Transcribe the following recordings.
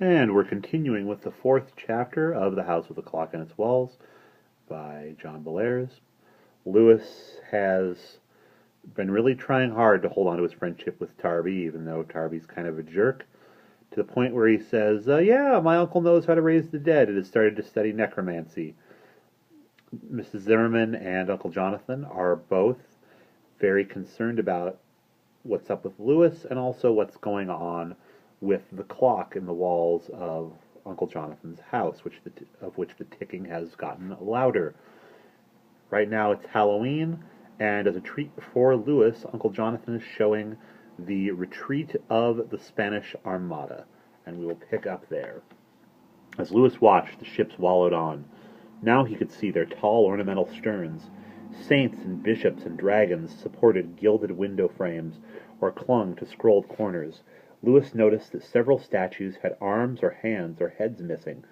And we're continuing with the fourth chapter of The House with a Clock in Its Walls by John Bellairs. Lewis has been really trying hard to hold on to his friendship with Tarby, even though Tarby's kind of a jerk, to the point where he says, yeah, my uncle knows how to raise the dead and has started to study necromancy. Mrs. Zimmerman and Uncle Jonathan are both very concerned about what's up with Lewis and also what's going on with the clock in the walls of Uncle Jonathan's house, of which the ticking has gotten louder. Right now it's Halloween, and as a treat for Lewis, Uncle Jonathan is showing the retreat of the Spanish Armada, and we will pick up there. As Lewis watched, the ships wallowed on. Now he could see their tall ornamental sterns. Saints and bishops and dragons supported gilded window frames or clung to scrolled corners. Lewis noticed that several statues had arms or hands or heads missing.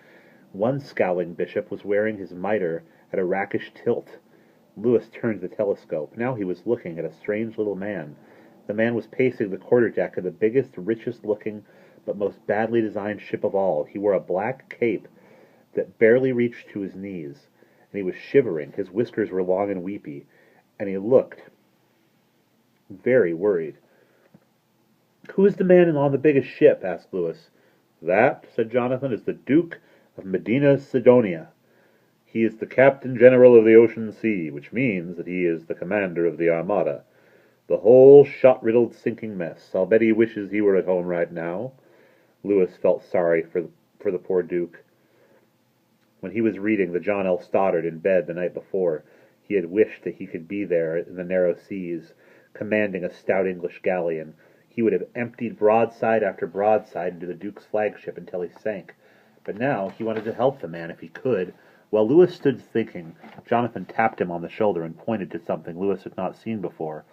One scowling bishop was wearing his mitre at a rakish tilt. Lewis turned the telescope. Now he was looking at a strange little man. The man was pacing the quarterdeck of the biggest, richest-looking, but most badly designed ship of all. He wore a black cape that barely reached to his knees, and he was shivering. His whiskers were long and weepy, and he looked very worried. "Who is the man on the biggest ship?" asked Lewis. "That," said Jonathan, "is the Duke of Medina Sidonia. He is the Captain General of the Ocean Sea, which means that he is the commander of the Armada. The whole shot-riddled sinking mess. I'll bet he wishes he were at home right now." Lewis felt sorry for the poor Duke. When he was reading the John L. Stoddard in bed the night before, he had wished that he could be there in the narrow seas, commanding a stout English galleon. He would have emptied broadside after broadside into the Duke's flagship until he sank. But now he wanted to help the man if he could. While Lewis stood thinking, Jonathan tapped him on the shoulder and pointed to something Lewis had not seen before.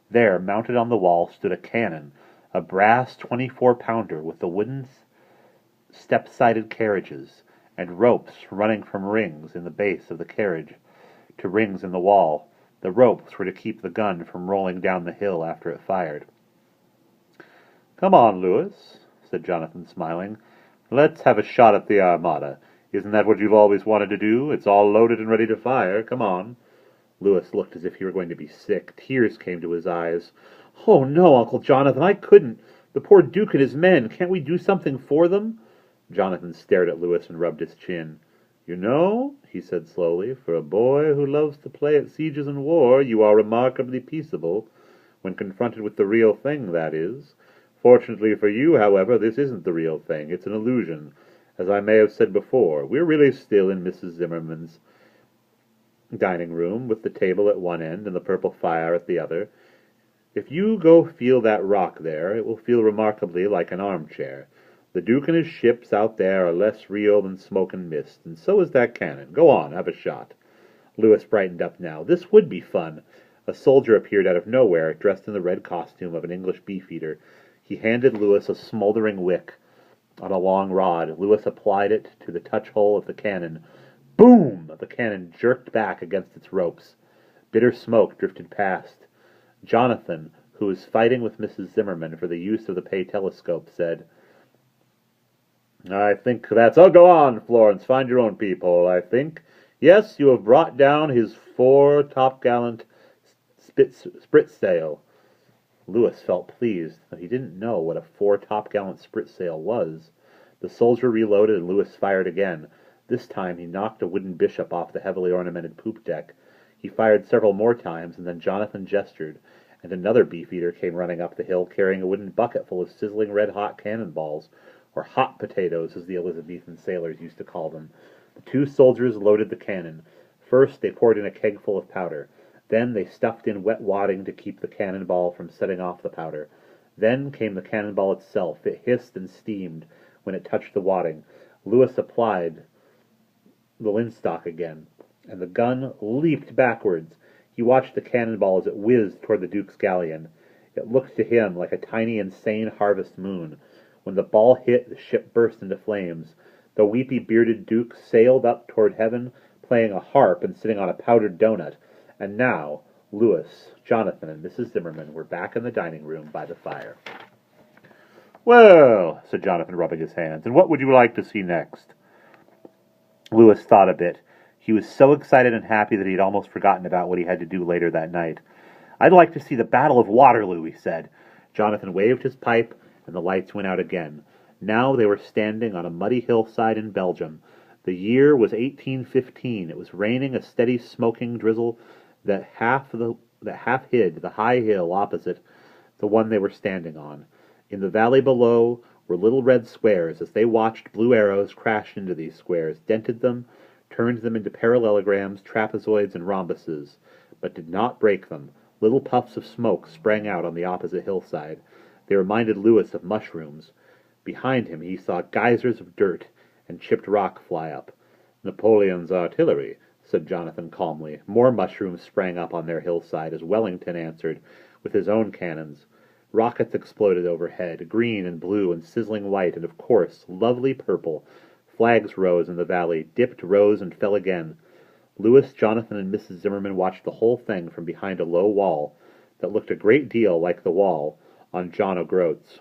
There, mounted on the wall, stood a cannon, a brass 24-pounder with the wooden step-sided carriages, and ropes running from rings in the base of the carriage to rings in the wall. The ropes were to keep the gun from rolling down the hill after it fired. "Come on, Lewis," said Jonathan, smiling. "Let's have a shot at the Armada. Isn't that what you've always wanted to do? It's all loaded and ready to fire. Come on." Lewis looked as if he were going to be sick. Tears came to his eyes. "Oh, no, Uncle Jonathan, I couldn't. The poor Duke and his men. Can't we do something for them?" Jonathan stared at Lewis and rubbed his chin. "You know," he said slowly, "for a boy who loves to play at sieges and war, you are remarkably peaceable. When confronted with the real thing, that is. Fortunately for you, however, this isn't the real thing. It's an illusion. As I may have said before, we're really still in Mrs. Zimmerman's dining room, with the table at one end and the purple fire at the other. If you go feel that rock there, it will feel remarkably like an armchair. The Duke and his ships out there are less real than smoke and mist, and so is that cannon. Go on, have a shot." Lewis brightened up now. This would be fun. A soldier appeared out of nowhere, dressed in the red costume of an English beefeater. He handed Lewis a smoldering wick on a long rod. Lewis applied it to the touch-hole of the cannon. Boom! The cannon jerked back against its ropes. Bitter smoke drifted past. Jonathan, who was fighting with Mrs. Zimmerman for the use of the pay telescope, said, "I think that's... Oh, go on, Florence, find your own people, I think. Yes, you have brought down his fore-topgallant spritsail." Lewis felt pleased, but he didn't know what a fore-topgallant spritsail was. The soldier reloaded, and Lewis fired again. This time he knocked a wooden bishop off the heavily ornamented poop deck. He fired several more times, and then Jonathan gestured, and another beefeater came running up the hill carrying a wooden bucket full of sizzling red-hot cannonballs, or hot potatoes, as the Elizabethan sailors used to call them. The two soldiers loaded the cannon. First they poured in a keg full of powder. Then they stuffed in wet wadding to keep the cannonball from setting off the powder. Then came the cannonball itself. It hissed and steamed when it touched the wadding. Lewis applied the linstock again, and the gun leaped backwards. He watched the cannonball as it whizzed toward the Duke's galleon. It looked to him like a tiny, insane harvest moon. When the ball hit, the ship burst into flames. The weepy, bearded Duke sailed up toward heaven, playing a harp and sitting on a powdered donut. And now, Lewis, Jonathan, and Mrs. Zimmerman were back in the dining room by the fire. "Well," said Jonathan, rubbing his hands, "and what would you like to see next?" Louis thought a bit. He was so excited and happy that he had almost forgotten about what he had to do later that night. "I'd like to see the Battle of Waterloo," he said. Jonathan waved his pipe, and the lights went out again. Now they were standing on a muddy hillside in Belgium. The year was 1815. It was raining, a steady smoking drizzle that half hid the high hill opposite the one they were standing on. In the valley below were little red squares. As they watched, blue arrows crashed into these squares, dented them, turned them into parallelograms, trapezoids, and rhombuses, but did not break them. Little puffs of smoke sprang out on the opposite hillside. They reminded Louis of mushrooms. Behind him he saw geysers of dirt and chipped rock fly up. "Napoleon's artillery," said Jonathan calmly. More mushrooms sprang up on their hillside as Wellington answered with his own cannons. Rockets exploded overhead, green and blue and sizzling white, and of course, lovely purple. Flags rose in the valley, dipped, rose, and fell again. Louis, Jonathan, and Mrs. Zimmerman watched the whole thing from behind a low wall that looked a great deal like the wall on John O'Groats.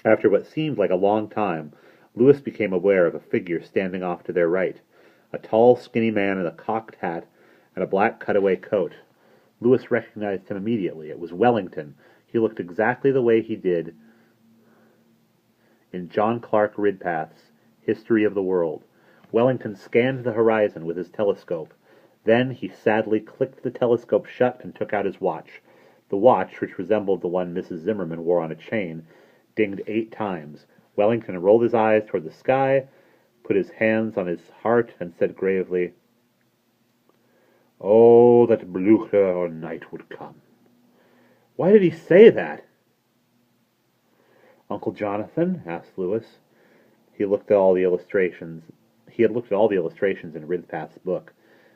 After what seemed like a long time, Louis became aware of a figure standing off to their right, a tall, skinny man in a cocked hat and a black cutaway coat. Louis recognized him immediately. It was Wellington. He looked exactly the way he did in John Clark Ridpath's History of the World. Wellington scanned the horizon with his telescope. Then he sadly clicked the telescope shut and took out his watch. The watch, which resembled the one Mrs. Zimmerman wore on a chain, dinged 8 times. Wellington rolled his eyes toward the sky, put his hands on his heart, and said gravely, "Oh, that Blücher or night would come." "Why did he say that?" "Uncle Jonathan?" asked Louis. He had looked at all the illustrations in Ridpath's book,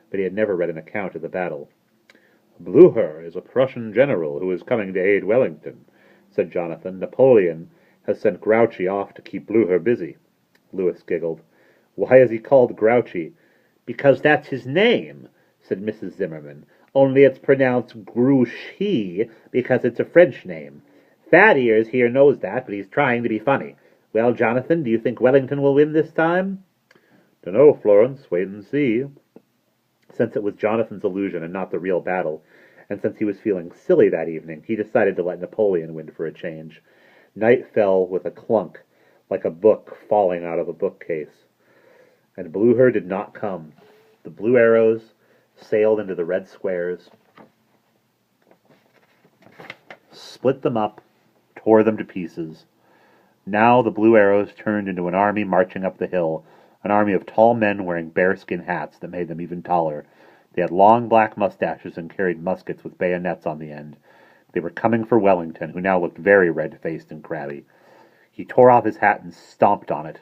but he had never read an account of the battle. "Blücher is a Prussian general who is coming to aid Wellington," said Jonathan. "Napoleon has sent Grouchy off to keep Blücher busy." Louis giggled. "Why is he called Grouchy?" "Because that's his name," said Mrs. Zimmerman. "Only it's pronounced Grouchy because it's a French name. Fat Ears here knows that, but he's trying to be funny. Well, Jonathan, do you think Wellington will win this time?" "Dunno, Florence. Wait and see." Since it was Jonathan's illusion and not the real battle, and since he was feeling silly that evening, he decided to let Napoleon win for a change. Night fell with a clunk, like a book falling out of a bookcase. And Blücher did not come. The blue arrows sailed into the red squares, split them up, tore them to pieces. Now the blue arrows turned into an army marching up the hill, an army of tall men wearing bearskin hats that made them even taller. They had long black mustaches and carried muskets with bayonets on the end. They were coming for Wellington, who now looked very red-faced and crabby. He tore off his hat and stomped on it.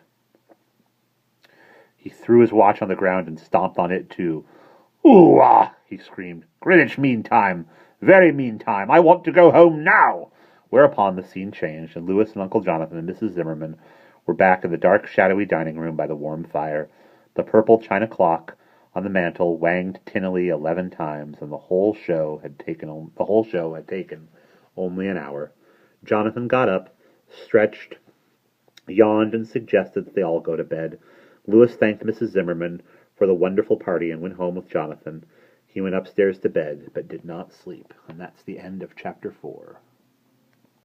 He threw his watch on the ground and stomped on it too. "Ooh-ah!" he screamed. "Greenwich Mean Time! Very mean time! I want to go home now!" Whereupon the scene changed, and Louis and Uncle Jonathan and Mrs. Zimmerman were back in the dark, shadowy dining room by the warm fire. The purple china clock on the mantel wanged tinnily 11 times, and the whole show had taken only an hour. Jonathan got up, stretched, yawned, and suggested that they all go to bed. Louis thanked Mrs. Zimmerman for the wonderful party and went home with Jonathan. He went upstairs to bed, but did not sleep. And that's the end of chapter 4.